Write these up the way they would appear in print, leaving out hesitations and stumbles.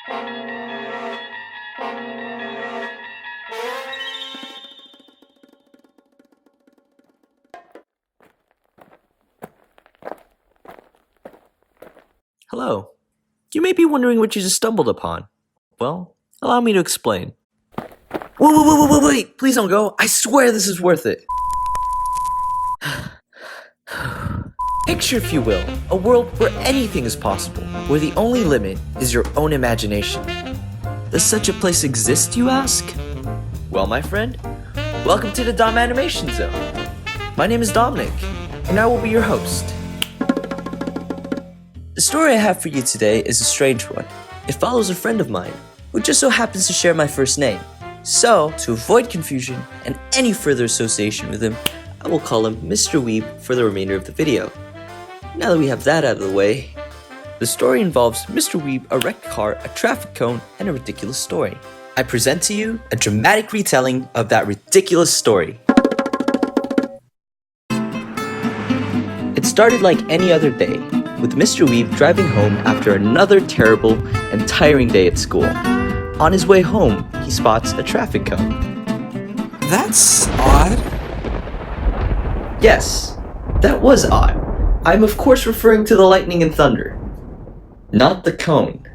Hello. You may be wondering what you just stumbled upon. Well, allow me to explain. Wait! Please don't go. I swear this is worth it. Picture, if you will, a world where anything is possible, where the only limit is your own imagination. Does such a place exist, you ask? Well, my friend, welcome to the Dom Animation Zone. My name is Dominic, and I will be your host. The story I have for you today is a strange one. It follows a friend of mine, who just so happens to share my first name. So, to avoid confusion and any further association with him, I will call him Mr. Weeb for the remainder of the video. Now that we have that out of the way, the story involves Mr. Weeb, a wrecked car, a traffic cone, and a ridiculous story. I present to you a dramatic retelling of that ridiculous story. It started like any other day, with Mr. Weeb driving home after another terrible and tiring day at school. On his way home, he spots a traffic cone. That's odd. Yes, that was odd. I'm of course referring to the lightning and thunder, not the cone.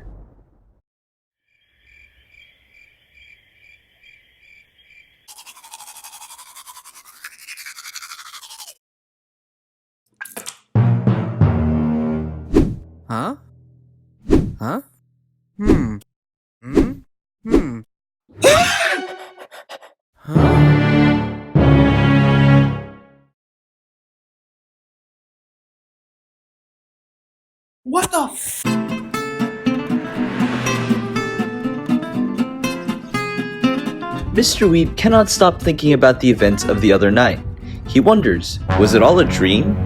Huh? Huh? What the f- Mr. Weeb cannot stop thinking about the events of the other night. He wonders, was it all a dream?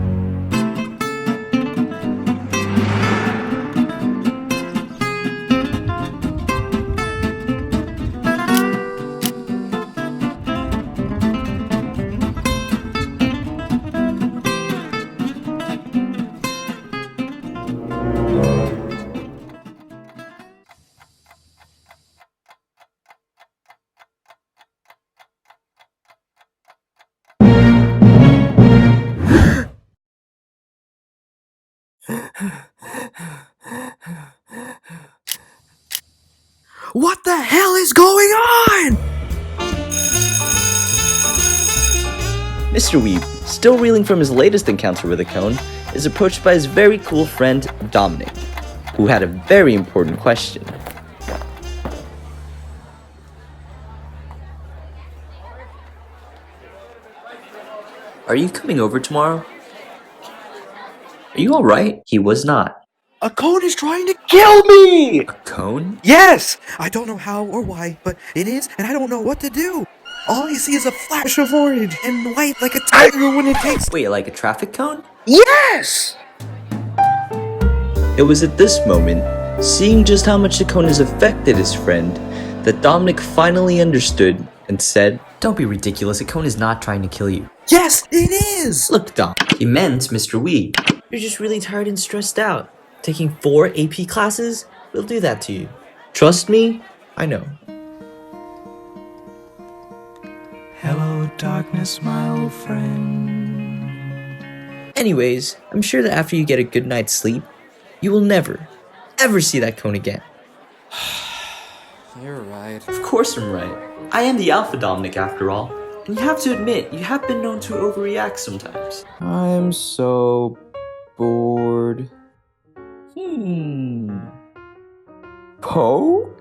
What the hell is going on? Mr. Weeb, still reeling from his latest encounter with a cone, is approached by his very cool friend, Dominic, who had a very important question. Are you coming over tomorrow? Are you alright? He was not. A cone is trying to kill me! A cone? Yes! I don't know how or why, but it is, and I don't know what to do. All I see is a flash of orange and white like a tiger when it takes. Wait, like a traffic cone? Yes! It was at this moment, seeing just how much the cone has affected his friend, that Dominic finally understood and said, "Don't be ridiculous, a cone is not trying to kill you." Yes, it is! Look, Dom, he meant Mr. Weeb. You're just really tired and stressed out. Taking 4 AP classes will do that to you. Trust me, I know. Hello, darkness, my old friend. Anyways, I'm sure that after you get a good night's sleep, you will never, ever see that cone again. You're right. Of course I'm right. I am the Alpha Dominic after all. And you have to admit, you have been known to overreact sometimes. I'm so bored. Poke?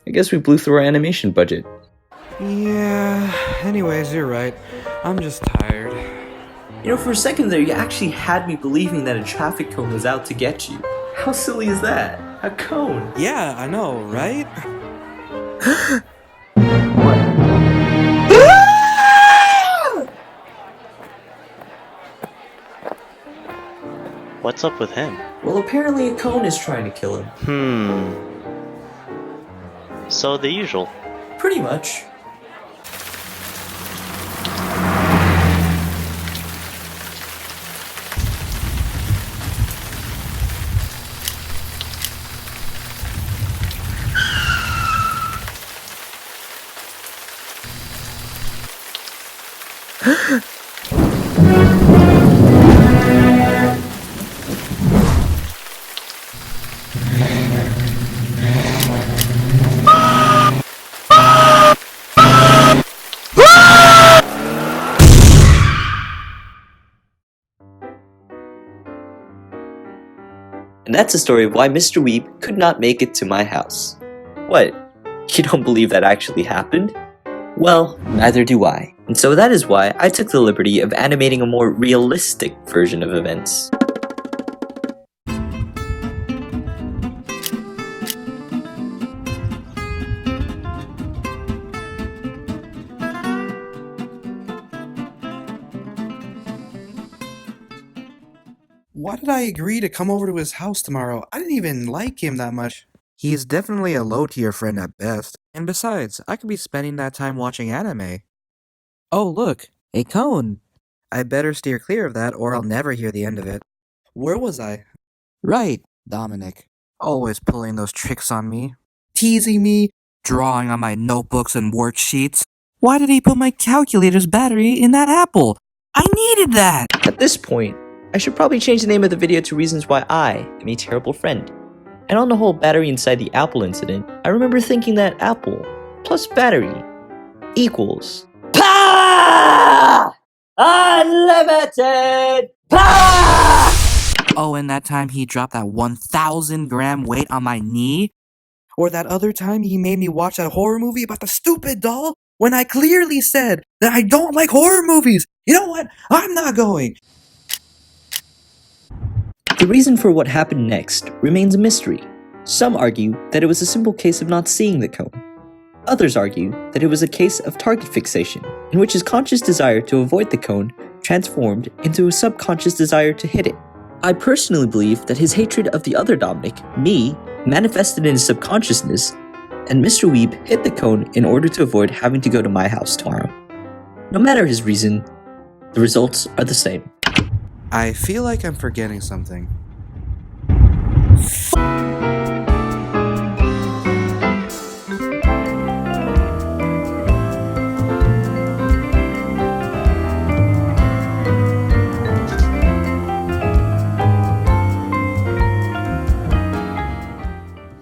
I guess we blew through our animation budget. Yeah, anyways, you're right. I'm just tired. You know, for a second there, you actually had me believing that a traffic cone was out to get you. How silly is that? A cone. Yeah, I know, right? What's up with him? Well, apparently a cone is trying to kill him. So the usual. Pretty much. And that's the story of why Mr. Weeb could not make it to my house. What? You don't believe that actually happened? Well, neither do I. And so that is why I took the liberty of animating a more realistic version of events. Why did I agree to come over to his house tomorrow? I didn't even like him that much. He's definitely a low-tier friend at best. And besides, I could be spending that time watching anime. Oh, look, a cone. I better steer clear of that or I'll never hear the end of it. Where was I? Right, Dominic. Always pulling those tricks on me. Teasing me. Drawing on my notebooks and worksheets. Why did he put my calculator's battery in that apple? I needed that! At this point, I should probably change the name of the video to reasons why I am a terrible friend. And on the whole battery inside the apple incident, I remember thinking that apple plus battery equals power! Unlimited power! Oh, and that time he dropped that 1,000-gram weight on my knee? Or that other time he made me watch that horror movie about the stupid doll? When I clearly said that I don't like horror movies! You know what? I'm not going! The reason for what happened next remains a mystery. Some argue that it was a simple case of not seeing the cone. Others argue that it was a case of target fixation, in which his conscious desire to avoid the cone transformed into a subconscious desire to hit it. I personally believe that his hatred of the other Dominic, me, manifested in his subconsciousness, and Mr. Weeb hit the cone in order to avoid having to go to my house tomorrow. No matter his reason, the results are the same. I feel like I'm forgetting something.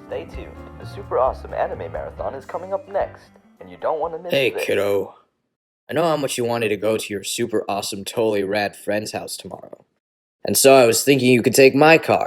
Stay tuned. A super awesome anime marathon is coming up next, and you don't want to miss Hey, this. kiddo. I know how much you wanted to go to your super awesome, totally rad friend's house tomorrow. And so I was thinking you could take my car.